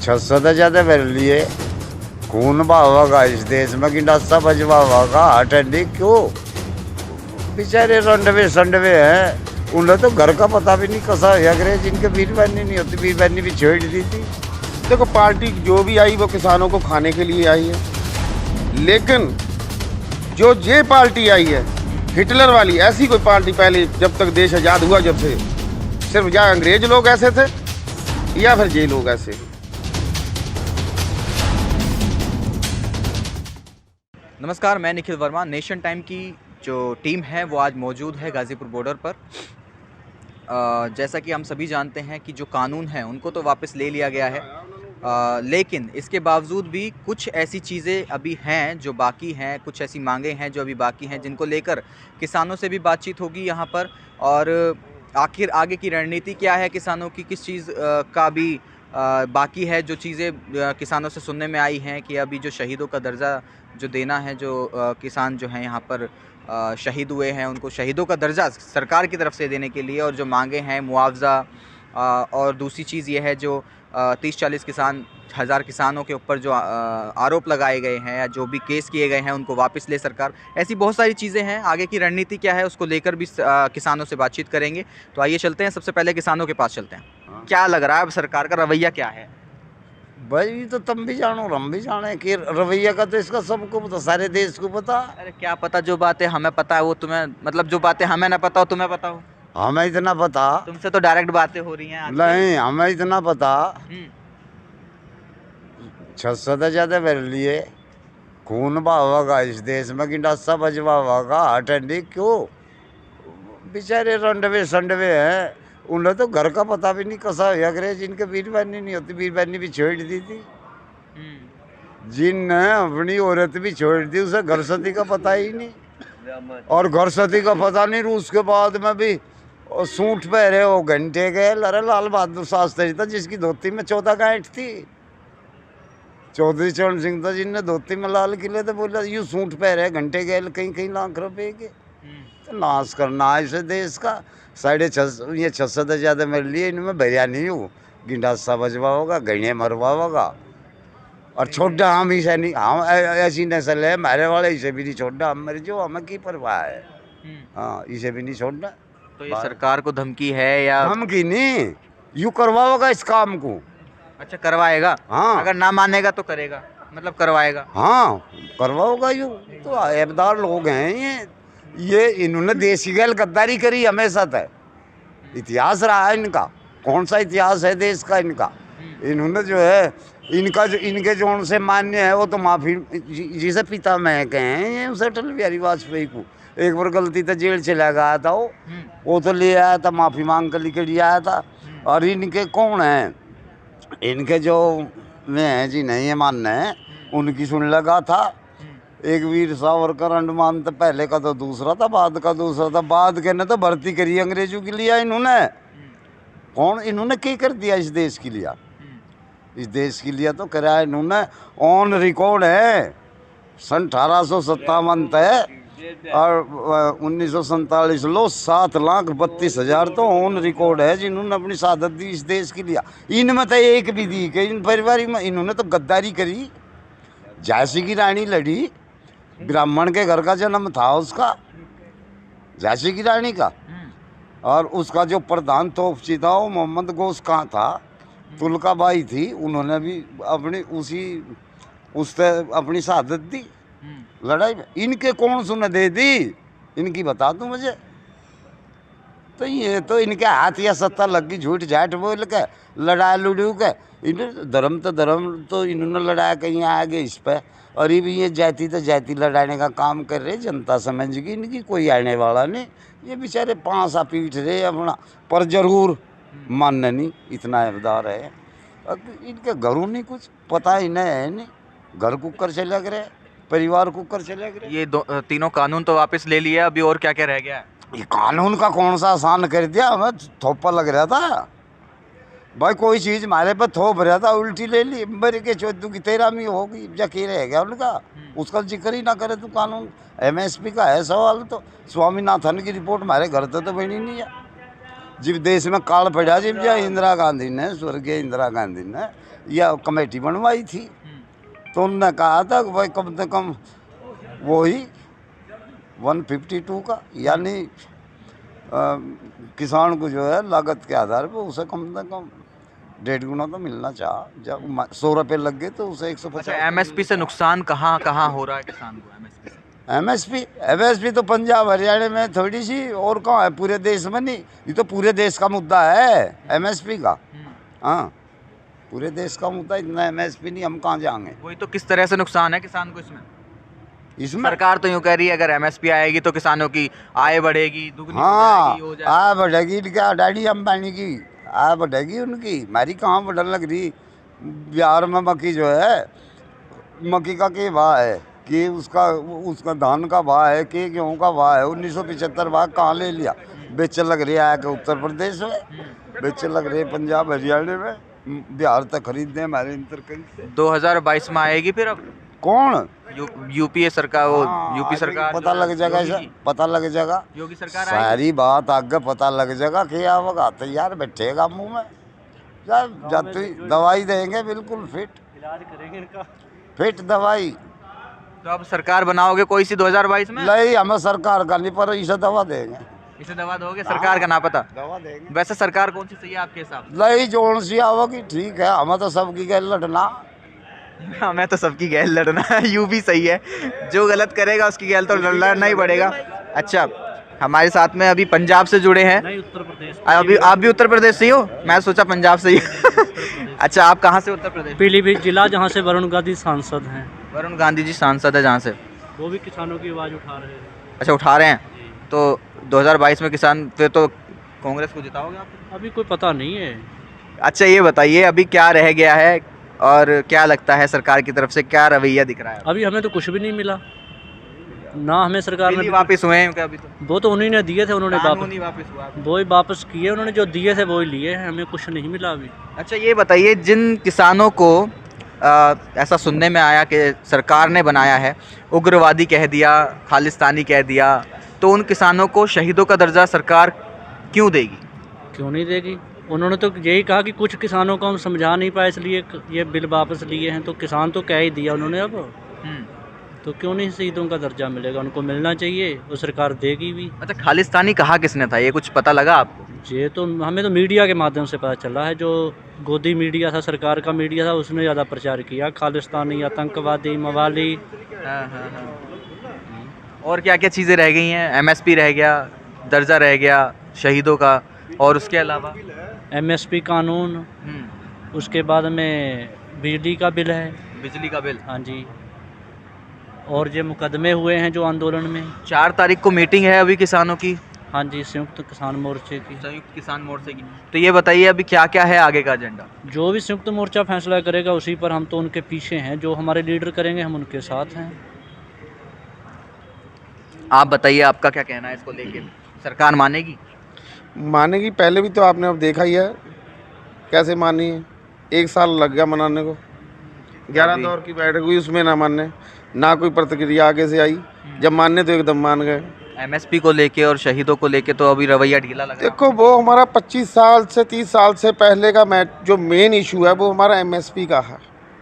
600 से ज्यादा भर लिए। खून बहावा इस देश में कि नशा बजवावा का अटेंडी क्यों? बेचारे रंडवे संडवे हैं, उन्हें तो घर का पता भी नहीं कसा है। जिनके बीर बहनी नहीं होती, बीर बहनी भी छोड़ दी थी। देखो, पार्टी जो भी आई वो किसानों को खाने के लिए आई है, लेकिन जो ये पार्टी आई है हिटलर वाली, ऐसी कोई पार्टी पहले जब तक देश आज़ाद हुआ जब से सिर्फ या अंग्रेज लोग ऐसे थे या फिर ये लोग ऐसे। नमस्कार, मैं निखिल वर्मा। नेशन टाइम की जो टीम है वो आज मौजूद है गाज़ीपुर बॉर्डर पर। जैसा कि हम सभी जानते हैं कि जो कानून है उनको तो वापस ले लिया गया है, लेकिन इसके बावजूद भी कुछ ऐसी चीज़ें अभी हैं जो बाकी हैं, कुछ ऐसी मांगें हैं जो अभी बाकी हैं, जिनको लेकर किसानों से भी बातचीत होगी यहाँ पर। और आखिर आगे की रणनीति क्या है किसानों की, किस चीज़ का भी बाकी है। जो चीज़ें किसानों से सुनने में आई हैं कि अभी जो शहीदों का दर्जा जो देना है, जो किसान जो हैं यहाँ पर शहीद हुए हैं उनको शहीदों का दर्जा सरकार की तरफ से देने के लिए, और जो मांगे हैं मुआवजा, और दूसरी चीज़ ये है जो 30-40 हज़ार किसानों के ऊपर जो आरोप लगाए गए हैं या जो भी केस किए गए हैं उनको वापस ले सरकार। ऐसी बहुत सारी चीज़ें हैं। आगे की रणनीति क्या है उसको लेकर भी किसानों से बातचीत करेंगे। तो आइए चलते हैं, सबसे पहले किसानों के पास चलते हैं। क्या लग रहा है अब सरकार का रवैया क्या है? भाई तो तुम भी जानो, हम भी जाने कि रवैया का तो इसका सबको पता, सारे देश को पता। अरे क्या पता, जो बातें हमें पता है वो तुम्हें, मतलब जो बातें हमें ना पता हो तुम्हें पता हो। हमें इतना पता तुमसे तो डायरेक्ट बातें हो रही हैं आजकल। नहीं, हमें इतना पता 600 से ज्यादा भर लिए। खून बहावा इस देश में कि नशा बजवावा का अटेंडी क्यों? बेचारे रंडवे संडवे हैं, उन्हें तो घर का पता भी नहीं कसा है। जिनके बीर बहनी नहीं होती, बीर बहनी भी छोड़ दी थी। जिनने अपनी औरत भी छोड़ दी, उसे घर सती का पता ही नहीं। और घर सती का पता नहीं, उसके बाद में भी सूट पहरे वो घंटे गए। अरे लाल बहादुर शास्त्री था जिसकी धोती में 14 गांठ थी। चौधरी चरण सिंह था जिनने धोती में लाल किले थे, बोला यूँ सूट पहरे घंटे गए कहीं कहीं लाख रुपए के। तो नाश करना इसे देश का। 650 से ज्यादा मेरे लिए इनमें भरिया नहीं हूँ। गिंडासा बजवा होगा, गणे मरवा होगा, और छोटा हम इसे नहीं, हम ऐसी नस्ल है हमारे वाले, इसे भी नहीं छोड़ना। हम मर जो हमें की परवाह है। हाँ, इसे भी नहीं छोड़ना। तो ये सरकार को धमकी है या धमकी नहीं, यूँ करवाओगा इस काम को। अच्छा, करवाएगा? हाँ, अगर ना मानेगा तो करेगा, मतलब करवाएगा। हाँ करवाओगा। यूँ तो ऐबदार लोग हैं ये इन्होंने देसी गैल गद्दारी करी हमेशा तक। इतिहास रहा है इनका। कौन सा इतिहास है देश का इनका? इन्होंने जो है इनका जो इनके जो उनसे मान्य है वो तो माफी, जिसे पिता मैं कहें ये उसे अटल बिहारी वाजपेयी को एक बार गलती तो जेल चला गया था वो तो ले आया था, माफी मांग कर लेकर आया था। और इनके कौन है, इनके जो में है जी नहीं है मानना है, उनकी सुन लगा था। एक वीर सावरकर अंडमान तो पहले का तो दूसरा था, बाद का दूसरा था। बाद के ने तो भर्ती करी अंग्रेजों के लिए इन्होंने। कौन इन्होंने क्या कर दिया इस देश के लिए? इस देश के लिए तो करा इन्होंने, ऑन रिकॉर्ड है। सन 1857 तक और 1947 लो 7,32,000 तो ऑन रिकॉर्ड है जिन्होंने अपनी शहादत दी इस देश के लिए। इनमें तो एक भी दी कि इन परिवार में इन्होंने तो गद्दारी करी। झांसी की रानी लड़ी, ब्राह्मण के घर का जन्म था उसका, झांसी की रानी का। और उसका जो प्रधान तोपची था वो मोहम्मद गोश कहाँ था, तुलका बाई थी। उन्होंने भी अपनी उससे अपनी शहादत दी लड़ाई में। इनके कौन सुने दे दी, इनकी बता दूं मुझे। तो ये तो इनके हाथ या सत्ता लग गई, झूठ झाट बोल के लड़ा लुड़ू के। इन्हें धर्म तो इन्होंने लड़ाया कहीं आगे इस पे। और ये भी ये जाति तो जाति लड़ाने का काम कर रहे, जनता समझ गई इनकी कोई आने वाला नहीं। ये बेचारे पांसा पीट रहे अपना, पर जरूर मानना नहीं, इतना इकदार है। अब इनके घरों नहीं कुछ पता ही नहीं है, नहीं घर कुकर से लग रहे, परिवार कुकर से लग रहे। ये तीनों कानून तो वापस ले लिया, अभी और क्या क्या रह गया है? ये कानून का कौन सा आसान कर दिया, हमें थोपा लग रहा था भाई। कोई चीज़ हमारे पर थोप रहा था, उल्टी ले ली, मेरे के 14 की 13वीं होगी, जकी रह गया उनका, उसका जिक्र ही ना करे तो कानून। MSP का है सवाल तो, स्वामीनाथन की रिपोर्ट हमारे घर तो बनी नहीं है। जब देश में काल पड़ा, जब जो इंदिरा गांधी ने, स्वर्गीय इंदिरा गांधी ने यह कमेटी बनवाई थी, तो उन्होंने कहा था कि भाई कम से कम वही 152 का, यानी किसान को जो है लागत के आधार पर उसे कम से कम 1.5 गुना तो मिलना चाहिए। जब 100 रुपये लग गए तो उसे 150। एमएसपी से नुकसान कहाँ कहाँ हो रहा है किसान को? एमएसपी तो पंजाब हरियाणा में थोड़ी सी, और कहाँ है, पूरे देश में नहीं। ये तो पूरे देश का मुद्दा है एमएसपी का। हाँ, पूरे देश का मुद्दा, इतना एमएसपी नहीं, हम कहाँ जाएंगे। वही तो, किस तरह से नुकसान है किसान को इसमें? इसमें सरकार तो यूँ कह रही है अगर एमएसपी आएगी तो किसानों की आय बढ़ेगी, दुगनी हाँ, हो जाएगी, आय बढ़ेगी। क्या डैडी अंबानी की आय बढ़ेगी, उनकी हमारी कहाँ बढ़ने लग रही। बिहार में मक्की जो है, मक्की का क्या भाव है कि उसका धान का भाव है कि गेहूँ का भाव है 1975 भाव कहाँ ले लिया। बेचने लग रही है कि उत्तर प्रदेश में, बेचने लग रही है पंजाब हरियाणा में, बिहार तक खरीदते हैं हमारे इंतर कहीं से। 2022 में आएगी फिर अब कौन? यूपीए सरकार, वो यूपी आगे सरकार, पता लग जाएगा, ऐसा पता लग जाएगा। योगी सरकार आएगी। सारी बात आगे पता लग जाएगा। क्या होगा, तैयार बैठेगा मुंह में, जाती दवाई देंगे, बिल्कुल फिट इलाज करेंगे इनका, फिट दवाई। तो अब सरकार बनाओगे कोई सी 2022 में? नहीं, हमें सरकार का नहीं, पर इसे दवा देंगे। इसे दवा दोगे? सरकार का ना पता। दवा देंगे। वैसे सरकार कौन सी सही है आपके हिसाब नहीं, जोन सी आओगी ठीक है, हमें तो सबकी गैर लड़ना। से? हमें तो सबकी गैल लड़ना है, यूं भी सही है। जो गलत करेगा उसकी गैल तो लड़ना ही पड़ेगा। अच्छा, हमारे साथ में अभी पंजाब से जुड़े हैं। नहीं उत्तर प्रदेश। अभी आप भी उत्तर प्रदेश से ही हो? मैं सोचा पंजाब से ही। अच्छा, आप कहाँ से? उत्तर प्रदेश। पीलीभीत जिला, जहाँ से वरुण गांधी सांसद हैं। वरुण गांधी जी सांसद है जहाँ से? वो भी किसानों की आवाज़ उठा रहे हैं। अच्छा, उठा रहे हैं। तो 2022 में किसान फिर तो कांग्रेस को जिताओगे आप? अभी कोई पता नहीं है। अच्छा, ये बताइए अभी क्या रह गया है और क्या लगता है सरकार की तरफ से क्या रवैया दिख रहा है? अभी हमें तो कुछ भी नहीं मिला ना, हमें सरकार बिल ही ने वापस हुए हैं क्या अभी? तो वो तो उन्हीं ने दिए थे, उन्होंने कानून ही वापस हुआ। वो ही वापस किए, उन्होंने जो दिए थे वो ही लिए हैं, हमें कुछ नहीं मिला अभी। अच्छा, ये बताइए जिन किसानों को ऐसा सुनने में आया कि सरकार ने बनाया है, उग्रवादी कह दिया, खालिस्तानी कह दिया, तो उन किसानों को शहीदों का दर्जा सरकार क्यों देगी? क्यों नहीं देगी? उन्होंने तो यही कहा कि कुछ किसानों को हम समझा नहीं पाए इसलिए ये बिल वापस लिए हैं, तो किसान तो कह ही दिया उन्होंने। अब तो क्यों नहीं शहीदों का दर्जा मिलेगा? उनको मिलना चाहिए, वो सरकार देगी भी। अच्छा, खालिस्तानी कहा किसने था, ये कुछ पता लगा आपको? ये तो हमें तो मीडिया के माध्यम से पता चला है, जो गोदी मीडिया था, सरकार का मीडिया था, उसने ज़्यादा प्रचार किया खालिस्तानी, आतंकवादी, मवाली। और क्या क्या चीज़ें रह गई हैं? एमएसपी रह गया, दर्जा रह गया शहीदों का, और उसके अलावा एमएसपी कानून, उसके बाद में बिजली का बिल है। बिजली का बिल? हाँ जी। और ये मुकदमे हुए हैं जो आंदोलन में। 4 तारीख को मीटिंग है अभी किसानों की। हाँ जी, संयुक्त किसान मोर्चे की। संयुक्त किसान मोर्चे की। तो ये बताइए अभी क्या क्या है आगे का एजेंडा? जो भी संयुक्त मोर्चा फैसला करेगा उसी पर हम तो उनके पीछे हैं, जो हमारे लीडर करेंगे हम उनके साथ हैं। आप बताइए आपका क्या कहना है इसको लेके? सरकार मानेगी? मानेगी, पहले भी तो आपने अब देखा ही है कैसे मानी है। 1 साल लग गया मनाने को, 11 दौर की बैठक हुई, उसमें ना मानने, ना कोई प्रतिक्रिया आगे से आई। जब मानने तो एकदम मान गए। एमएसपी को लेके और शहीदों को लेके तो अभी रवैया ढीला लग रहा है। देखो, वो हमारा 25 साल से 30 साल से पहले का जो मेन इशू है वो हमारा एमएसपी का है।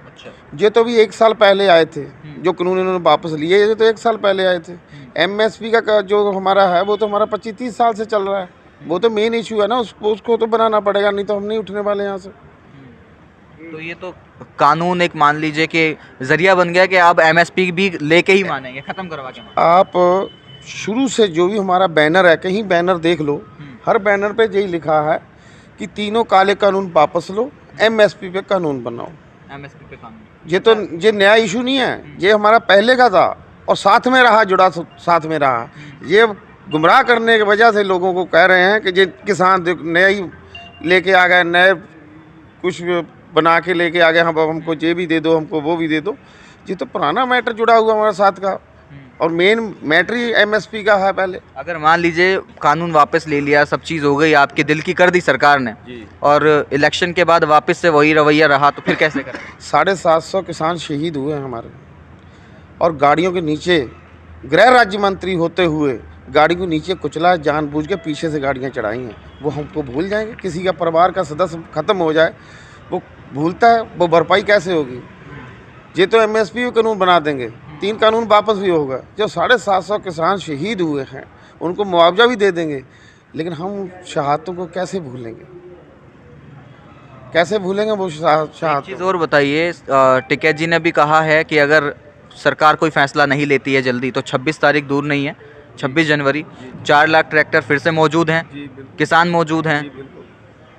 अच्छा। ये तो भी 1 साल पहले आए थे, जो कानून इन्होंने वापस लिए, ये तो 1 साल पहले आए थे। एमएसपी का जो हमारा है वो तो हमारा 25-30 साल से चल रहा है। वो तो मेन इशू है ना, उसको तो बनाना पड़ेगा, नहीं तो हम नहीं उठने वाले यहाँ से। तो ये तो कानून एक मान लीजिए कि जरिया बन गया कि आप एमएसपी भी लेके ही मानेंगे, खत्म करवा के मानेंगे। आप शुरू से जो भी हमारा बैनर है, कहीं बैनर देख लो, हर बैनर पे यही लिखा है कि तीनों काले कानून वापस लो, एमएसपी पे कानून बनाओ। एमएसपी पे कानून, ये तो ये नया इशू नहीं है, ये हमारा पहले का था और साथ में रहा, जुड़ा साथ में रहा। ये गुमराह करने की वजह से लोगों को कह रहे हैं कि ये किसान नया ही लेके आ गए, नए कुछ बना के लेके आ गए, हम हमको ये भी दे दो, हमको वो भी दे दो। ये तो पुराना मैटर जुड़ा हुआ हमारे साथ का, और मेन मैटर ही एमएसपी का है। पहले अगर मान लीजिए कानून वापस ले लिया, सब चीज़ हो गई, आपके दिल की कर दी सरकार ने, और इलेक्शन के बाद वापस से वही रवैया रहा, तो फिर कैसे करें? 750 किसान शहीद हुए हैं हमारे, और गाड़ियों के नीचे गृह राज्य मंत्री होते हुए गाड़ी को नीचे कुचला, जानबूझ के पीछे से गाड़ियाँ चढ़ाई हैं। वो हमको भूल जाएंगे? किसी का परिवार का सदस्य ख़त्म हो जाए वो भूलता है, वो भरपाई कैसे होगी? ये तो MSP कानून बना देंगे, 3 कानून वापस भी होगा। जो 750 किसान शहीद हुए हैं उनको मुआवजा भी दे देंगे, लेकिन हम शहादतों को कैसे भूलेंगे? कैसे भूलेंगे वो चीज़ शहादत? और बताइए, टिकैत जी ने भी कहा है कि अगर सरकार कोई फैसला नहीं लेती है जल्दी तो 26 तारीख दूर नहीं है, 26 जनवरी 4 लाख ट्रैक्टर फिर से मौजूद हैं, किसान मौजूद हैं,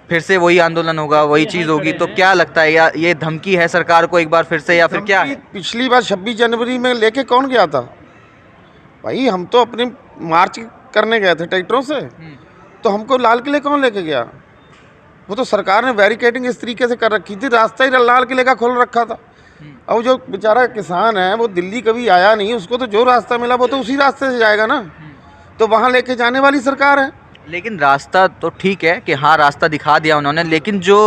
फिर से वही आंदोलन होगा, वही चीज़ होगी। तो क्या लगता है, या ये धमकी है सरकार को एक बार फिर से, या फिर क्या है? पिछली बार 26 जनवरी में लेके कौन गया था भाई? हम तो अपने मार्च करने गए थे ट्रैक्टरों से, तो हमको लाल किले कौन लेके गया? वो तो सरकार ने बैरिकेडिंग इस तरीके से कर रखी थी, रास्ता ही लाल किले का खोल रखा था। अब जो बेचारा किसान है वो दिल्ली कभी आया नहीं, उसको तो जो रास्ता मिला वो तो उसी रास्ते से जाएगा ना, तो वहाँ लेके जाने वाली सरकार है। लेकिन रास्ता तो ठीक है कि हाँ रास्ता दिखा दिया उन्होंने, लेकिन जो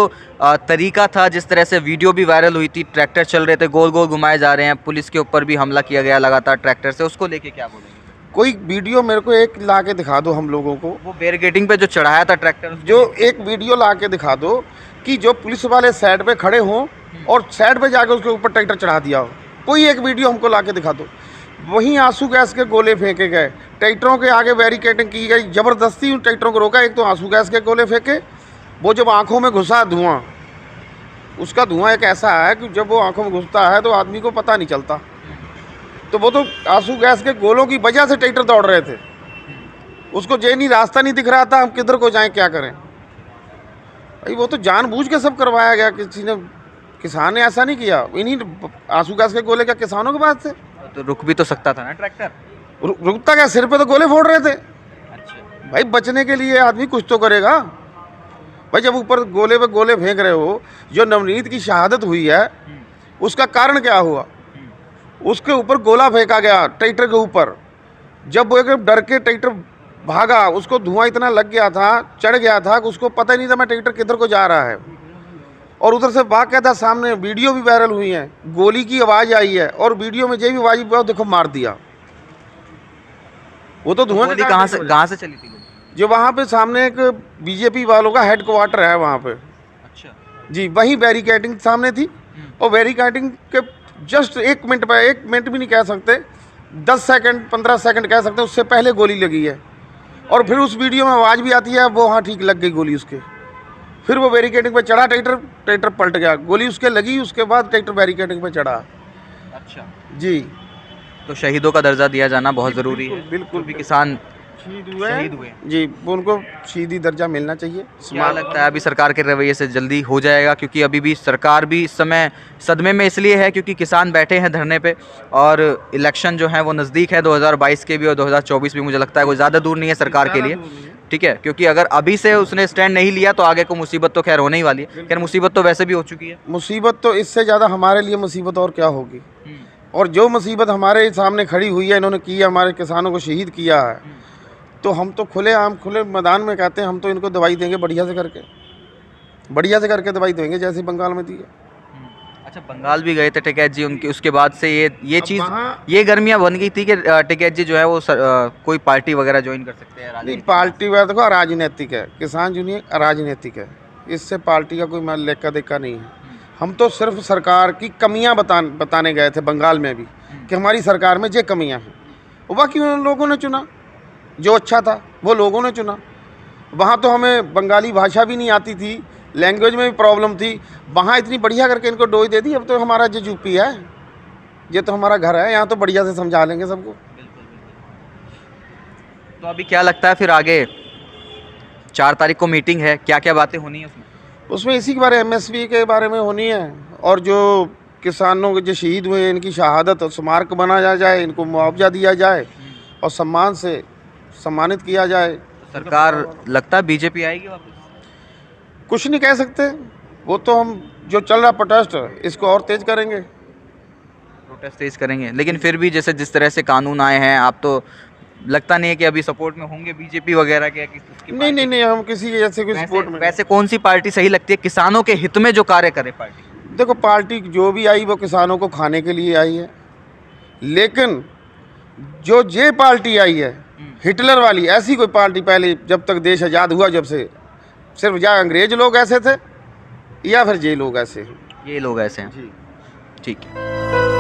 तरीका था, जिस तरह से वीडियो भी वायरल हुई थी, ट्रैक्टर चल रहे थे, गोल गोल घुमाए जा रहे हैं, पुलिस के ऊपर भी हमला किया गया लगातार ट्रैक्टर से, उसको लेके क्या बोलेंगे? कोई वीडियो मेरे को एक ला के दिखा दो हम लोगों को, वो बैरिकेडिंग पे जो चढ़ाया था ट्रैक्टर, जो एक वीडियो ला के दिखा दो कि जो पुलिस वाले साइड पे खड़े हों और साइड पे जाके उसके ऊपर ट्रैक्टर चढ़ा दिया हो। कोई एक वीडियो हमको ला के दिखा दो। वहीं आंसू गैस के गोले फेंके गए, ट्रैक्टरों के आगे बैरिकेडिंग की गई, ज़बरदस्ती उन ट्रैक्टरों को रोका। एक तो आंसू गैस के गोले फेंके, वो जब आंखों में घुसा धुआं, उसका धुआं एक ऐसा है कि जब वो आंखों में घुसता है तो आदमी को पता नहीं चलता। तो वो तो आंसू गैस के गोलों की वजह से ट्रैक्टर दौड़ रहे थे, उसको जे नहीं रास्ता नहीं दिख रहा था, हम किधर को जाएं, क्या करें भाई? वो तो जानबूझ के सब करवाया गया, किसी ने, किसान ने ऐसा नहीं किया। इन्हीं आंसू गैस के गोले क्या किसानों के पास थे? तो रुक भी तो सकता था ना ट्रैक्टर। रुकता क्या? सिर पे तो गोले फोड़ रहे थे अच्छा, भाई। बचने के लिए आदमी कुछ तो करेगा भाई। जब ऊपर गोले पे गोले फेंक रहे हो, जो नवनीत की शहादत हुई है उसका कारण क्या हुआ? उसके ऊपर गोला फेंका गया ट्रैक्टर के ऊपर। जब वो एक डर के ट्रैक्टर भागा, उसको धुआं इतना लग गया था, चढ़ गया था कि उसको पता ही नहीं था मैं ट्रैक्टर किधर को जा रहा है। और उधर से बाकायदा सामने वीडियो भी वायरल हुई है, गोली की आवाज़ आई है और वीडियो में ये भी आवाज़ हुआ, देखो मार दिया। वो तो धुआं कहाँ से चली थी? जो वहाँ पे सामने एक बीजेपी वालों का हेडक्वार्टर है वहाँ पे। अच्छा जी, वहीं बैरिकेडिंग सामने थी, और बैरिकेडिंग के जस्ट 1 मिनट पे, 1 मिनट भी नहीं कह सकते, 10 सेकंड 15 सेकंड कह सकते, उससे पहले गोली लगी है। और फिर उस वीडियो में आवाज़ भी आती है, वो हाँ ठीक लग गई गोली उसके। फिर वो बैरिकेडिंग पे चढ़ा ट्रैक्टर पलट गया, गोली उसके लगी, उसके बाद ट्रैक्टर बैरिकेडिंग पे चढ़ा। अच्छा, जी, तो शहीदों का दर्जा दिया जाना बहुत ज़रूरी है। बिल्कुल। भी किसान शहीद हुए जी, वो उनको शहीदी दर्जा मिलना चाहिए। क्या लगता है अभी सरकार के रवैये से जल्दी हो जाएगा? क्योंकि अभी भी सरकार भी इस समय सदमे में इसलिए है क्योंकि किसान बैठे हैं धरने पे, और इलेक्शन जो है वो नज़दीक है, 2022 के भी और 2024 भी। मुझे लगता है कोई ज़्यादा दूर नहीं है सरकार के लिए, ठीक है? क्योंकि अगर अभी से उसने स्टैंड नहीं लिया तो आगे को मुसीबत तो खैर होने ही वाली है। खैर मुसीबत तो वैसे भी हो चुकी है। मुसीबत तो इससे ज़्यादा हमारे लिए मुसीबत और क्या होगी? और जो मुसीबत हमारे सामने खड़ी हुई है, इन्होंने की है, हमारे किसानों को शहीद किया है, तो हम तो खुले आम खुले मैदान में कहते हैं हम तो इनको दवाई देंगे बढ़िया से करके दवाई देंगे, जैसे बंगाल में दी है। अच्छा, बंगाल भी गए थे टिकैत जी, उनकी उसके बाद से ये चीज़, ये गर्मियाँ बन गई थी कि टिकैत जी जो है वो कोई पार्टी वगैरह ज्वाइन कर सकते हैं? नहीं, पार्टी वगैरह देखो अराजनीतिक है, किसान यूनियन अराजनीतिक है, इससे पार्टी का कोई लेखा देखा नहीं है। हम तो सिर्फ सरकार की कमियां बताने गए थे बंगाल में भी कि हमारी सरकार में ये कमियां हैं, और बाकी उन लोगों ने चुना जो अच्छा था, वो लोगों ने चुना। वहाँ तो हमें बंगाली भाषा भी नहीं आती थी, लैंग्वेज में भी प्रॉब्लम थी, वहाँ इतनी बढ़िया करके इनको डोज दे दी। अब तो हमारा जो यूपी है, ये तो हमारा घर है, यहाँ तो बढ़िया से समझा लेंगे सबको। तो अभी क्या लगता है फिर आगे? 4 तारीख को मीटिंग है, क्या क्या बातें होनी है उसमें? उसमें इसी के बारे MSP के बारे में होनी है, और जो किसानों के जो शहीद हुए हैं इनकी शहादत स्मारक बनाया जाए, इनको मुआवजा दिया जाए और सम्मान से सम्मानित किया जाए। सरकार लगता है बीजेपी आएगी वापस? कुछ नहीं कह सकते, वो तो हम जो चल रहा प्रोटेस्ट इसको और तेज करेंगे, प्रोटेस्ट तेज करेंगे। लेकिन फिर भी जैसे जिस तरह से कानून आए हैं, आप तो लगता नहीं है कि अभी सपोर्ट में होंगे बीजेपी वगैरह के? नहीं, हम किसी ऐसे कोई सपोर्ट में। वैसे कौन सी पार्टी सही लगती है किसानों के हित में जो कार्य करे पार्टी? देखो, पार्टी जो भी आई वो किसानों को खाने के लिए आई है, लेकिन जो जे पार्टी आई है हिटलर वाली ऐसी कोई पार्टी पहले जब तक देश आज़ाद हुआ जब से, सिर्फ या अंग्रेज लोग ऐसे थे या फिर ये लोग ऐसे हैं। ये लोग ऐसे हैं। जी ठीक है।